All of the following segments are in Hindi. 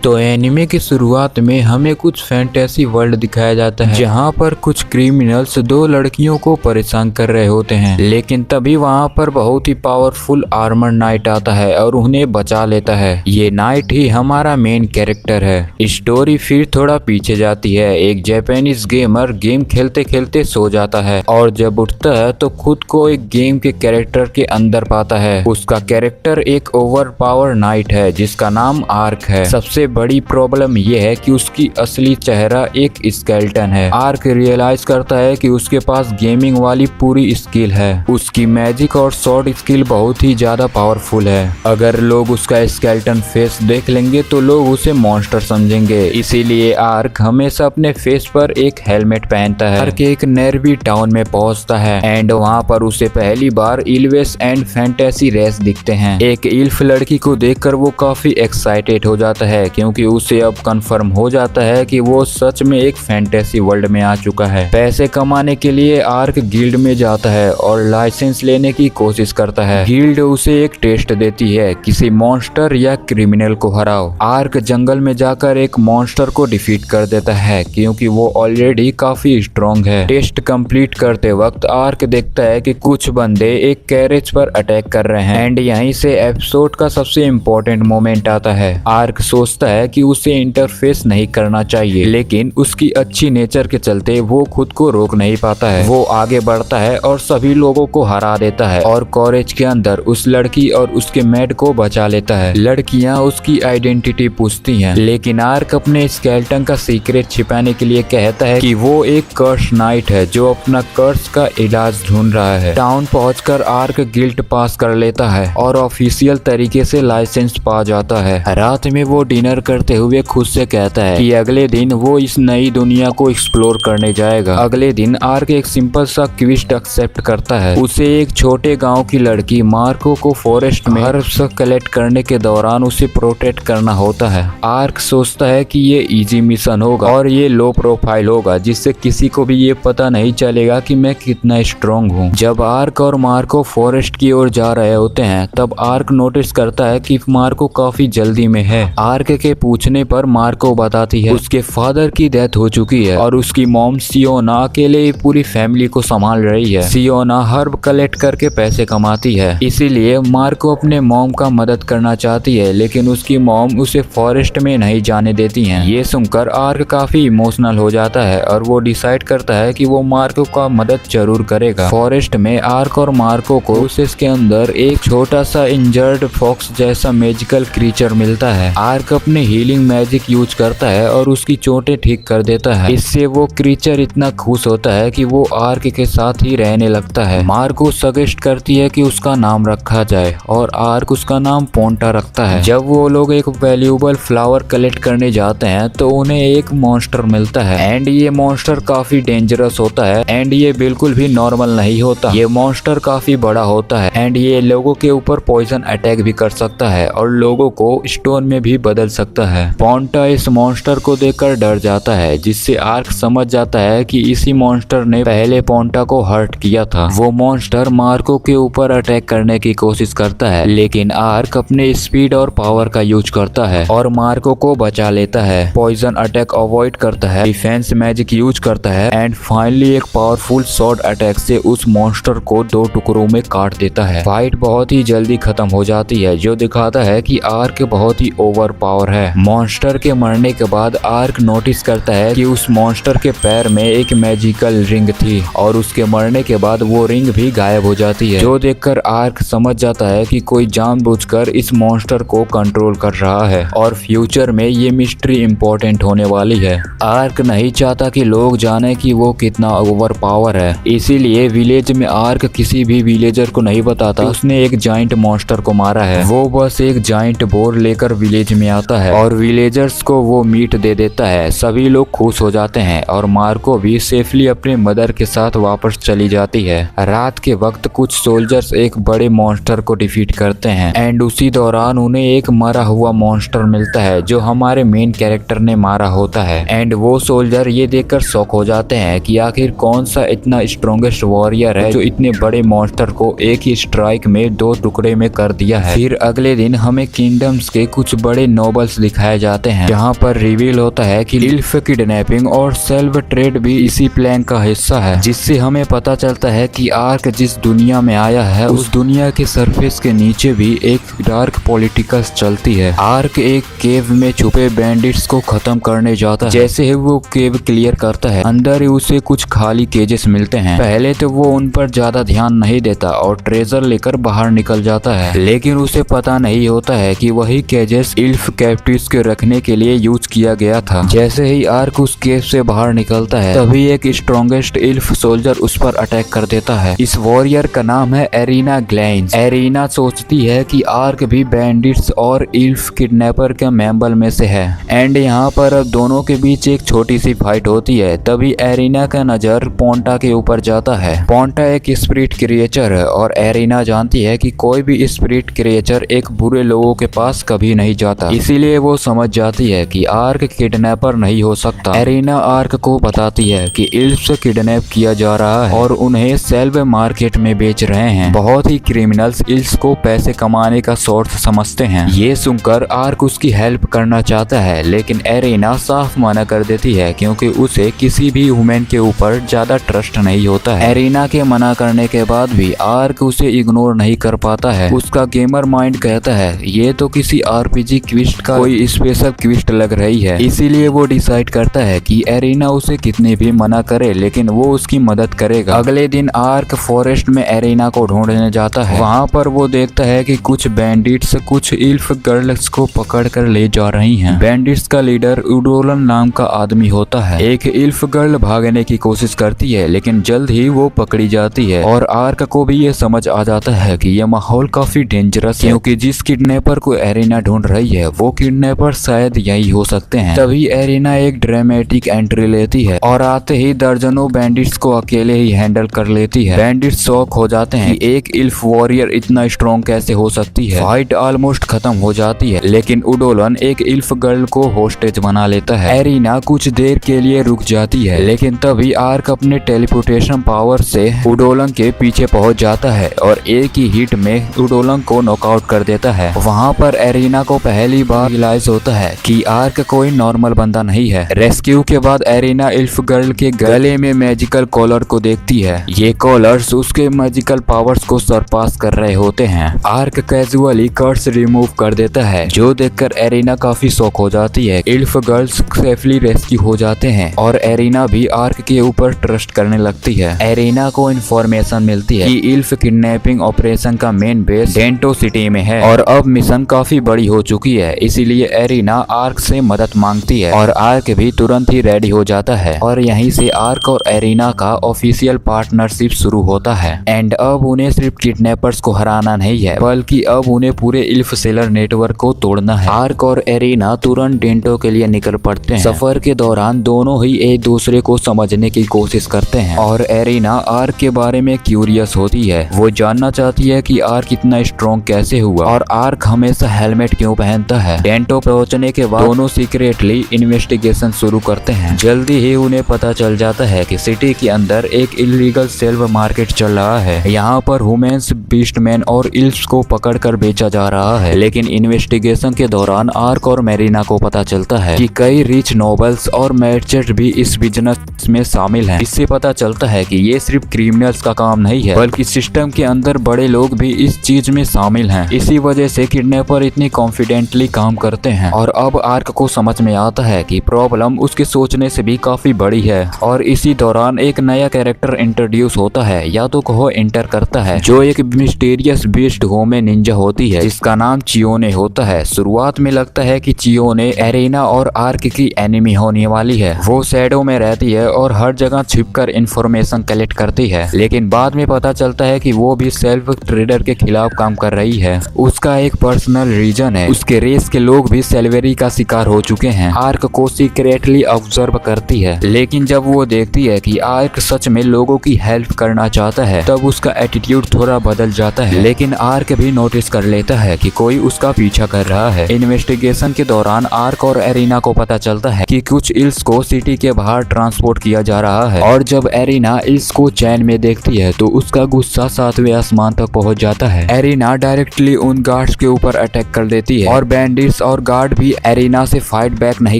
तो एनिमे की शुरुआत में हमें कुछ फैंटेसी वर्ल्ड दिखाया जाता है जहाँ पर कुछ क्रिमिनल्स दो लड़कियों को परेशान कर रहे होते हैं, लेकिन तभी वहाँ पर बहुत ही पावरफुल आर्मर नाइट आता है और उन्हें बचा लेता है। ये नाइट ही हमारा मेन कैरेक्टर है। स्टोरी फिर थोड़ा पीछे जाती है। एक जापानीज गेमर गेम खेलते खेलते सो जाता है और जब उठता है तो खुद को एक गेम के कैरेक्टर के अंदर पाता है। उसका कैरेक्टर एक ओवर पावर नाइट है जिसका नाम आर्क है। सबसे बड़ी प्रॉब्लम यह है कि उसकी असली चेहरा एक स्केलेटन है। आर्क रियलाइज करता है कि उसके पास गेमिंग वाली पूरी स्किल है। उसकी मैजिक और स्वॉर्ड स्किल बहुत ही ज्यादा पावरफुल है। अगर लोग उसका स्केलेटन फेस देख लेंगे तो लोग उसे मॉन्स्टर समझेंगे, इसीलिए आर्क हमेशा अपने फेस पर एक हेलमेट पहनता है। आर्क एक नेरवी टाउन में पहुंचता है एंड वहां पर उसे पहली बार इल्वेस एंड फैंटेसी रेस दिखते हैं। एक इल्फ लड़की को देखकर वो काफी एक्साइटेड हो जाता है क्योंकि उसे अब कंफर्म हो जाता है कि वो सच में एक फैंटेसी वर्ल्ड में आ चुका है। पैसे कमाने के लिए आर्क गिल्ड में जाता है और लाइसेंस लेने की कोशिश करता है। गिल्ड उसे एक टेस्ट देती है, किसी मॉन्स्टर या क्रिमिनल को हराओ। आर्क जंगल में जाकर एक मॉन्स्टर को डिफीट कर देता है क्योंकि वो ऑलरेडी काफी स्ट्रॉन्ग है। टेस्ट कंप्लीट करते वक्त आर्क देखता है कि कुछ बंदे एक कैरेज पर अटैक कर रहे हैं एंड यहीं से एपिसोड का सबसे इम्पोर्टेंट मोमेंट आता है। आर्क सोचता है कि उसे इंटरफेस नहीं करना चाहिए, लेकिन उसकी अच्छी नेचर के चलते वो खुद को रोक नहीं पाता है। वो आगे बढ़ता है और सभी लोगों को हरा देता है और कॉलेज के अंदर उस लड़की और उसके मेड को बचा लेता है। लड़कियां उसकी आइडेंटिटी पूछती हैं, लेकिन आर्क अपने स्केलेटन का सीक्रेट छिपाने के लिए कहता है कि वो एक कर्स नाइट है जो अपना कर्स का इलाज ढूंढ रहा है। टाउन पहुंचकर आर्क गिल्ड पास कर लेता है और ऑफिशियल तरीके से लाइसेंस पा जाता है। रात में वो डिनर करते हुए खुद से कहता है कि अगले दिन वो इस नई दुनिया को एक्सप्लोर करने जाएगा। अगले दिन आर्क एक सिंपल सा क्विस्ट एक्सेप्ट करता है। उसे एक छोटे गांव की लड़की मार्को को फॉरेस्ट में हर्ब्स कलेक्ट करने के दौरान उसे प्रोटेक्ट करना होता है। आर्क सोचता है कि ये इजी मिशन होगा और ये लो प्रोफाइल होगा जिससे किसी को भी ये पता नहीं चलेगा कि मैं कितना स्ट्रॉन्ग हूँ। जब आर्क और मार्को फॉरेस्ट की ओर जा रहे होते हैं तब आर्क नोटिस करता है कि मार्को काफी जल्दी में है। आर्क के पूछने पर मार्को बताती है उसके फादर की डेथ हो चुकी है और उसकी मॉम सियोना अकेले पूरी फैमिली को संभाल रही है। सियोना हर्ब कलेक्ट करके पैसे कमाती है, इसीलिए मार्को अपने मॉम का मदद करना चाहती है, लेकिन उसकी मॉम उसे फॉरेस्ट में नहीं जाने देती हैं। ये सुनकर आर्क काफी इमोशनल हो जाता है और वो डिसाइड करता है कि वो मार्को का मदद जरूर करेगा। फॉरेस्ट में आर्क और मार्को को उसके अंदर एक छोटा सा इंजर्ड फॉक्स जैसा मैजिकल क्रीचर मिलता है। आर्क अपने हीलिंग मैजिक यूज करता है और उसकी चोटें ठीक कर देता है। इससे वो क्रीचर इतना खुश होता है कि वो आर्क के साथ ही रहने लगता है। मार्को सजेस्ट करती है कि उसका नाम रखा जाए और आर्क उसका नाम पोंटा रखता है। जब वो लोग एक वैल्यूएबल फ्लावर कलेक्ट करने जाते हैं तो उन्हें एक मॉन्स्टर मिलता है एंड ये मॉन्स्टर काफी डेंजरस होता है एंड ये बिल्कुल भी नॉर्मल नहीं होता। ये मॉन्स्टर काफी बड़ा होता है एंड ये लोगों के ऊपर पॉइजन अटैक भी कर सकता है और लोगों को स्टोन में भी बदल सकता है। पोंटा इस मॉन्स्टर को देखकर डर जाता है, जिससे आर्क समझ जाता है कि इसी मॉन्स्टर ने पहले पोंटा को हर्ट किया था। वो मॉन्स्टर मार्को के ऊपर अटैक करने की कोशिश करता है, लेकिन आर्क अपने स्पीड और पावर का यूज करता है और मार्को को बचा लेता है। पॉइजन अटैक अवॉइड करता है, डिफेंस मैजिक यूज करता है एंड फाइनली एक पावरफुल स्वॉर्ड अटैक से उस मॉन्स्टर को दो टुकड़ों में काट देता है। फाइट बहुत ही जल्दी खत्म हो जाती है जो दिखाता है कि आर्क बहुत ही ओवर पावर है। मॉन्स्टर के मरने के बाद आर्क नोटिस करता है कि उस मॉन्स्टर के पैर में एक मैजिकल रिंग थी और उसके मरने के बाद वो रिंग भी गायब हो जाती है, जो देखकर आर्क समझ जाता है कि कोई जानबूझकर इस मॉन्स्टर को कंट्रोल कर रहा है और फ्यूचर में ये मिस्ट्री इम्पोर्टेंट होने वाली है। आर्क नहीं चाहता कि लोग जाने कि वो कितना ओवर पावर है, इसीलिए विलेज में आर्क किसी भी विलेजर को नहीं बताता उसने एक जाइंट मॉन्स्टर को मारा है। वो बस एक जाइंट बोर लेकर विलेज में आता है और विलेजर्स को वो मीट दे देता है। सभी लोग खुश हो जाते हैं और मार्को भी सेफली अपने मदर के साथ वापस चली जाती है। रात के वक्त कुछ सोल्जर्स एक बड़े मॉन्स्टर को डिफीट करते हैं एंड उसी दौरान उन्हें एक मरा हुआ मॉन्स्टर मिलता है जो हमारे मेन कैरेक्टर ने मारा होता है एंड वो सोल्जर ये देखकर शॉक हो जाते हैं कि आखिर कौन सा इतना स्ट्रॉन्गेस्ट वॉरियर है जो इतने बड़े मॉन्स्टर को एक ही स्ट्राइक में दो टुकड़े में कर दिया है। फिर अगले दिन हमें किंगडम्स के कुछ बड़े नोबल्स क्रिमिनल्स दिखाए जाते हैं, जहाँ पर रिवील होता है कि इल्फ किडनैपिंग और सेल्फ ट्रेड भी इसी प्लान का हिस्सा है, जिससे हमें पता चलता है कि आर्क जिस दुनिया में आया है उस दुनिया के सरफेस के नीचे भी एक डार्क पॉलिटिक्स चलती है। आर्क एक केव में छुपे बैंडिट्स को खत्म करने जाता है। जैसे ही वो केव क्लियर करता है, अंदर ही उसे कुछ खाली केजेस मिलते हैं। पहले तो वो उन पर ज्यादा ध्यान नहीं देता और ट्रेजर लेकर बाहर निकल जाता है, लेकिन उसे पता नहीं होता है कि वही केजेस इल्फ कैप्टिव्स के रखने के लिए यूज किया गया था। जैसे ही आर्क उस केव से बाहर निकलता है, तभी एक स्ट्रॉन्गेस्ट इल्फ सोल्जर उस पर अटैक कर देता है। इस वॉरियर का नाम है एरिना ग्लैंस। एरिना सोचती है कि आर्क भी बैंडिट्स और इल्फ किडनैपर के मेंबर में से है, एंड यहाँ पर अब दोनों के बीच एक छोटी सी फाइट होती है। तभी एरिना का नजर पोंटा के ऊपर जाता है। पोंटा एक स्पिरिट क्रिएचर है और एरिना जानती है कि कोई भी स्पिरिट क्रिएचर एक बुरे लोगों के पास कभी नहीं जाता, इसीलिए वो समझ जाती है कि आर्क किडनैपर नहीं हो सकता। एरिना आर्क को बताती है कि इल्फ से किडनैप किया जा रहा है और उन्हें सेल्फ मार्केट में बेच रहे हैं। बहुत ही क्रिमिनल्स इल्फ को पैसे कमाने का सोर्स समझते हैं। ये सुनकर आर्क उसकी हेल्प करना चाहता है, लेकिन एरिना साफ मना कर देती है क्योंकि उसे किसी भी वुमेन के ऊपर ज्यादा ट्रस्ट नहीं होता है। एरिना के मना करने के बाद भी आर्क उसे इग्नोर नहीं कर पाता है। उसका गेमर माइंड कहता है ये तो किसी आरपीजी क्विस्ट का कोई स्पेशल क्विस्ट लग रही है, इसीलिए वो डिसाइड करता है कि एरिना उसे कितने भी मना करे लेकिन वो उसकी मदद करेगा। अगले दिन आर्क फॉरेस्ट में एरिना को ढूंढने जाता है। वहाँ पर वो देखता है कि कुछ बैंडिट्स कुछ इल्फ गर्ल्स को पकड़ कर ले जा रही हैं। बैंडिट्स का लीडर उडोलन नाम का आदमी होता है। एक इल्फ गर्ल भागने की कोशिश करती है, लेकिन जल्द ही वो पकड़ी जाती है और आर्क को भी ये समझ आ जाता है कि ये माहौल काफी डेंजरस है, क्योंकि जिस किडनैपर को एरिना ढूंढ रही है वो किडनैपर शायद यही हो सकते हैं। तभी एरिना एक ड्रामेटिक एंट्री लेती है और आते ही दर्जनों बैंडिट्स को अकेले ही हैंडल कर लेती है। बैंडिट्स शॉक हो जाते हैं कि एक इल्फ वॉरियर इतना स्ट्रॉन्ग कैसे हो सकती है। फाइट ऑलमोस्ट खत्म हो जाती है, लेकिन उडोलन एक इल्फ गर्ल को होस्टेज बना लेता है। एरिना कुछ देर के लिए रुक जाती है, लेकिन तभी आर्क अपने टेलीपोर्टेशन पावर से उडोलन के पीछे पहुंच जाता है और एक ही हिट में उडोलन को नॉकआउट कर देता है। वहां पर एरिना को पहली बार रियलाइज होता है कि आर्क कोई नॉर्मल बंदा नहीं है। रेस्क्यू के बाद एरिना इल्फ गर्ल के गले में मैजिकल कॉलर को देखती है। ये कॉलर्स उसके मैजिकल पावर्स को सरपास कर रहे होते हैं। आर्क कैजुअली कर्स रिमूव कर देता है, जो देखकर एरिना काफी शॉक हो जाती है। इल्फ गर्ल्स सेफली रेस्क्यू हो जाते हैं और एरिना भी आर्क के ऊपर ट्रस्ट करने लगती है। एरिना को इन्फॉर्मेशन मिलती है कि इल्फ किडनैपिंग ऑपरेशन का मेन बेस डेंटो सिटी में है और अब मिशन काफी बड़ी हो चुकी है, इसीलिए एरिना आर्क से मदद मांगती है और आर्क भी तुरंत ही रेडी हो जाता है और यहीं से आर्क और एरिना का ऑफिशियल पार्टनरशिप शुरू होता है। एंड अब उन्हें सिर्फ किडनैपर्स को हराना नहीं है, बल्कि अब उन्हें पूरे इल्फ सेलर नेटवर्क को तोड़ना है। आर्क और एरिना तुरंत डेंटो के लिए निकल पड़ते हैं। सफर के दौरान दोनों ही एक दूसरे को समझने की कोशिश करते हैं और एरिना आर्क के बारे में क्यूरियस होती है। वो जानना चाहती है कि आर्क इतना स्ट्रॉन्ग कैसे हुआ और आर्क हमेशा हेलमेट क्यों पहनता है। डेंटो पहुंचने के बाद दोनों सीक्रेटली इन्वेस्टिगेशन शुरू करते हैं। जल्दी ही उन्हें पता चल जाता है कि सिटी के अंदर एक इलीगल सेल्फ मार्केट चल रहा है। यहाँ पर ह्यूमंस, बीस्टमैन और इल्फ्स को पकड़कर बेचा जा रहा है। लेकिन इन्वेस्टिगेशन के दौरान आर्क और मेरिना को पता चलता है कि कई रिच नोबल्स और मर्चेंट भी इस बिजनेस में शामिल हैं। इससे पता चलता है कि ये सिर्फ क्रिमिनल्स का काम नहीं है, बल्कि सिस्टम के अंदर बड़े लोग भी इस चीज में शामिल हैं। इसी वजह से किडनैपर इतनी कॉन्फिडेंटली काम करते हैं और अब आर्क को समझ में आता है कि प्रॉब्लम उसके सोचने से भी काफी बड़ी है। और इसी दौरान एक नया कैरेक्टर इंट्रोड्यूस होता है, या तो कहो एंटर करता है, जो एक मिस्टीरियस बीस्ट होमे निंजा होती है जिसका नाम चियोने होता है। शुरुआत में लगता है कि चियोने एरिना और आर्क की एनिमी होने वाली है। वो शैडो में रहती है और हर जगह छिपकर इंफॉर्मेशन कलेक्ट करती है, लेकिन बाद में पता चलता है कि वो भी सेल्फ ट्रेडर के खिलाफ काम कर रही है। उसका एक पर्सनल रीजन है, उसके रेस के लोग भी सेल्वेरी का शिकार हो चुके हैं। आर्क को सीक्रेटली ऑब्जर्व करती है, लेकिन जब वो देखती है कि आर्क सच में लोगों की हेल्प करना चाहता है, तब उसका एटीट्यूड थोड़ा बदल जाता है। लेकिन आर्क भी नोटिस कर लेता है कि कोई उसका पीछा कर रहा है। इन्वेस्टिगेशन के दौरान आर्क और एरिना को पता चलता है कि कुछ इल्स को सिटी के बाहर ट्रांसपोर्ट किया जा रहा है, और जब एरिना इल्स को चैन में देखती है तो उसका गुस्सा 7वें आसमान तक पहुंच जाता है। एरिना डायरेक्टली उन गार्ड्स के ऊपर अटैक कर देती है और बैंडिट्स पुलिस और गार्ड भी एरिना से फाइट बैक नहीं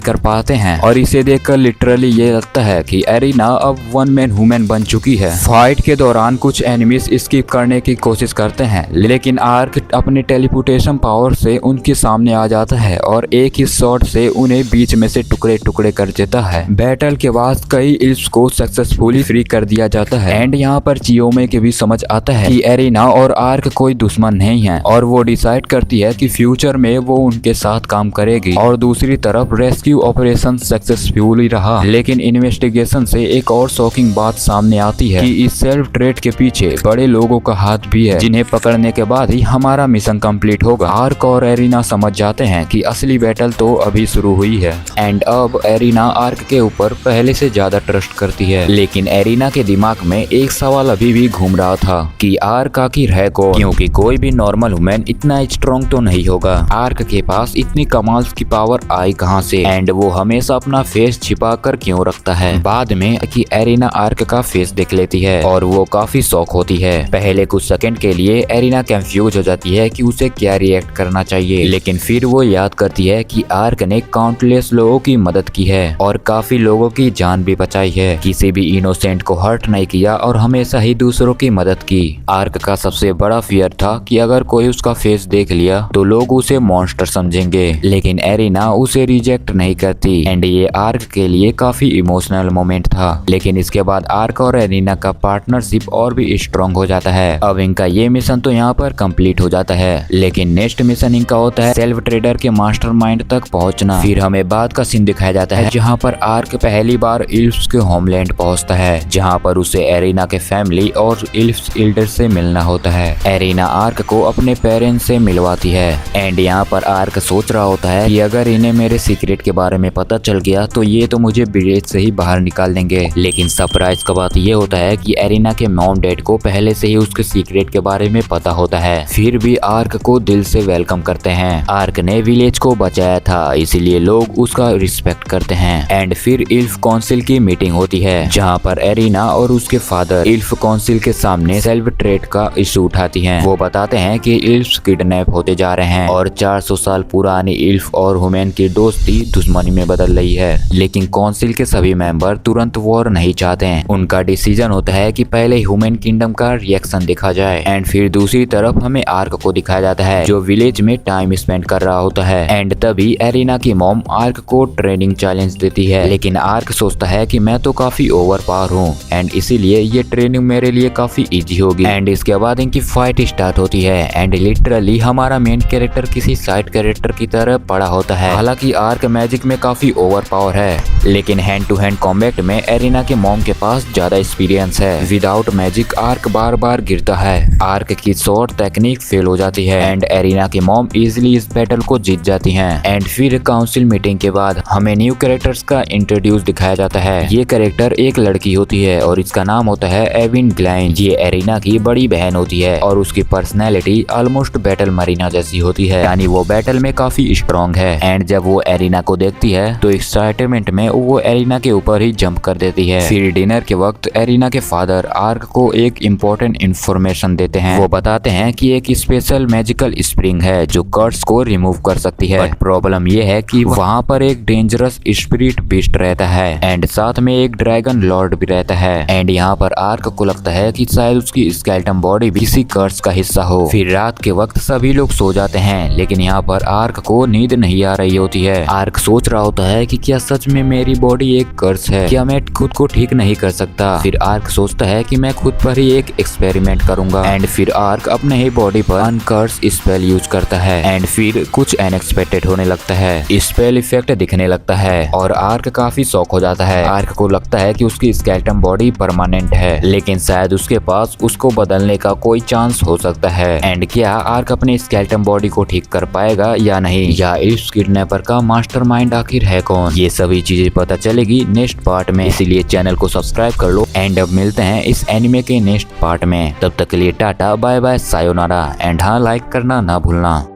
कर पाते हैं और इसे देखकर लिटरली ये लगता है कि एरिना अब वन मैन वुमेन बन चुकी है। फाइट के दौरान कुछ एनिमीज स्किप करने की कोशिश करते हैं, लेकिन आर्क अपने टेलीपोर्टेशन पावर से उनके सामने आ जाता है और एक ही शॉट से उन्हें बीच में से टुकड़े टुकड़े कर देता है। बैटल के बाद कई इल्फ्स को सक्सेसफुली फ्री कर दिया जाता है एंड यहाँ पर चियोमे के भी समझ आता है कि एरिना और आर्क कोई दुश्मन नहीं है और वो डिसाइड करती है कि फ्यूचर में वो उनके साथ काम करेगी। और दूसरी तरफ रेस्क्यू ऑपरेशन सक्सेसफुली रहा, लेकिन इन्वेस्टिगेशन से एक और शॉकिंग बात सामने आती है कि इस सेल्फ ट्रेड के पीछे बड़े लोगों का हाथ भी है, जिन्हें पकड़ने के बाद ही हमारा मिशन कंप्लीट होगा। आर्क और एरिना समझ जाते हैं कि असली बैटल तो अभी शुरू हुई है एंड अब एरिना आर्क के ऊपर पहले से ज्यादा ट्रस्ट करती है। लेकिन एरिना के दिमाग में एक सवाल अभी भी घूम रहा था कि आर्क आखिर है कौन, क्योंकि कोई भी नॉर्मल वुमेन इतना स्ट्रॉन्ग तो नहीं होगा। आर्क के पास इतनी कमाल की पावर आई कहां से एंड वो हमेशा अपना फेस छिपा कर क्यों रखता है। बाद में कि एरिना आर्क का फेस देख लेती है और वो काफी शॉक होती है। पहले कुछ सेकंड के लिए एरिना कंफ्यूज हो जाती है कि उसे क्या रिएक्ट करना चाहिए, लेकिन फिर वो याद करती है कि आर्क ने काउंटलेस लोगों की मदद की है और काफी लोगों की जान भी बचाई है, किसी भी इनोसेंट को हर्ट नहीं किया और हमेशा ही दूसरों की मदद की। आर्क का सबसे बड़ा फियर था कि अगर कोई उसका फेस देख लिया तो लोग उसे मॉन्स्टर समझेंगे, लेकिन एरिना उसे रिजेक्ट नहीं करती एंड ये आर्क के लिए काफी इमोशनल मोमेंट था। लेकिन इसके बाद आर्क और एरिना का पार्टनरशिप और भी स्ट्रॉन्ग हो जाता है। अब इनका ये मिशन तो यहाँ पर कंप्लीट हो जाता है, लेकिन नेक्स्ट मिशन इनका होता है सेल्फ ट्रेडर के मास्टरमाइंड तक पहुंचना। फिर हमें बाद का सीन दिखाया जाता है जहाँ पर आर्क पहली बार इल्फ्स के होमलैंड पहुंचता है, जहाँ पर उसे एरिना के फैमिली और इल्फ्स एल्डर से मिलना होता है। एरिना आर्क को अपने पेरेंट्स से मिलवाती है एंड यहाँ पर आर्क सोच रहा होता है कि अगर इन्हें मेरे सीक्रेट के बारे में पता चल गया तो ये तो मुझे विलेज से ही बाहर निकाल देंगे। लेकिन सरप्राइज का बात ये होता है कि एरिना के मॉम डैड को पहले से ही उसके सीक्रेट के बारे में पता होता है, फिर भी आर्क को दिल से वेलकम करते हैं। आर्क ने विलेज को बचाया था, इसीलिए लोग उसका रिस्पेक्ट करते हैं। एंड फिर इल्फ काउंसिल की मीटिंग होती है, जहाँ पर एरिना और उसके फादर इल्फ काउंसिल के सामने सेल्फ ट्रेड का इशू उठाती हैं। वो बताते हैं कि इल्फ्स किडनैप होते जा रहे हैं और 400 साल पुरानी इल्फ और ह्यूमन की दोस्ती दुश्मनी में बदल रही है। लेकिन काउंसिल के सभी मेंबर तुरंत वॉर नहीं चाहते हैं। उनका डिसीजन होता है कि पहले ह्यूमन किंगडम का रिएक्शन देखा जाए। एंड फिर दूसरी तरफ हमें आर्क को दिखाया जाता है जो विलेज में टाइम स्पेंड कर रहा होता है। एंड तभी एरिना की मॉम आर्क को ट्रेनिंग चैलेंज देती है, लेकिन आर्क सोचता है कि मैं तो काफी ओवर पावर हूँ एंड इसीलिए ये ट्रेनिंग मेरे लिए काफी इजी होगी। एंड इसके बाद इनकी फाइट स्टार्ट होती है एंड लिटरली हमारा मेन कैरेक्टर किसी साइड कैरेक्टर की तरह पड़ा होता है। हालांकि आर्क मैजिक में काफी ओवर पावर है, लेकिन हैंड टू हैंड कॉम्बैट में एरिना के मॉम के पास ज्यादा एक्सपीरियंस है। विदाउट मैजिक आर्क बार बार गिरता है, आर्क की शॉट टेक्निक फेल हो जाती है एंड एरिना की मॉम इजिली इस बैटल को जीत जाती हैं। एंड फिर काउंसिल मीटिंग के बाद हमें न्यू कैरेक्टर्स का इंट्रोड्यूस दिखाया जाता है। ये कैरेक्टर एक लड़की होती है और इसका नाम होता है एविन ग्लाइन। ये एरिना की बड़ी बहन होती है और उसकी पर्सनैलिटी ऑलमोस्ट बैटल मरीना जैसी होती है, यानी वो बैटल में काफी स्ट्रॉन्ग है। एंड जब वो एरिना को देखती है तो एक्साइटमेंट में वो एरिना के ऊपर ही जंप कर देती है। फिर डिनर के वक्त एरिना के फादर आर्क को एक इम्पोर्टेंट इंफॉर्मेशन देते हैं। वो बताते हैं कि एक स्पेशल मैजिकल स्प्रिंग है जो कर्स को रिमूव कर सकती है, बट प्रॉब्लम ये है कि वहाँ पर एक डेंजरस स्पिरिट बीस्ट रहता है एंड साथ में एक ड्रैगन लॉर्ड भी रहता है। एंड यहाँ पर आर्क को लगता है कि शायद उसकी स्केलेटन बॉडी भी किसी कर्स का हिस्सा हो। फिर रात के वक्त सभी लोग सो जाते हैं, लेकिन यहाँ पर आर्क को नींद नहीं आ रही होती है। आर्क सोच रहा होता है कि क्या सच में मेरी बॉडी एक कर्स है, क्या मैं खुद को ठीक नहीं कर सकता। फिर आर्क सोचता है कि मैं खुद पर ही एक एक्सपेरिमेंट करूंगा। एंड फिर आर्क अपने ही बॉडी पर अनकर्स स्पेल यूज करता है एंड फिर कुछ अनएक्सपेक्टेड होने लगता है। स्पेल इफेक्ट दिखने लगता है और आर्क काफी शॉक हो जाता है। आर्क को लगता है कि उसकी स्केलेटन बॉडी परमानेंट है, लेकिन शायद उसके पास उसको बदलने का कोई चांस हो सकता है। एंड क्या आर्क अपने स्केलेटन बॉडी को ठीक कर पाएगा या नहीं, या इस किडनैपर का मास्टरमाइंड आखिर है कौन, ये सभी चीजें पता चलेगी नेक्स्ट पार्ट में। इसीलिए चैनल को सब्सक्राइब कर लो एंड अब मिलते हैं इस एनिमे के नेक्स्ट पार्ट में। तब तक के लिए टाटा बाय बाय सायोनारा एंड हाँ, लाइक करना ना भूलना।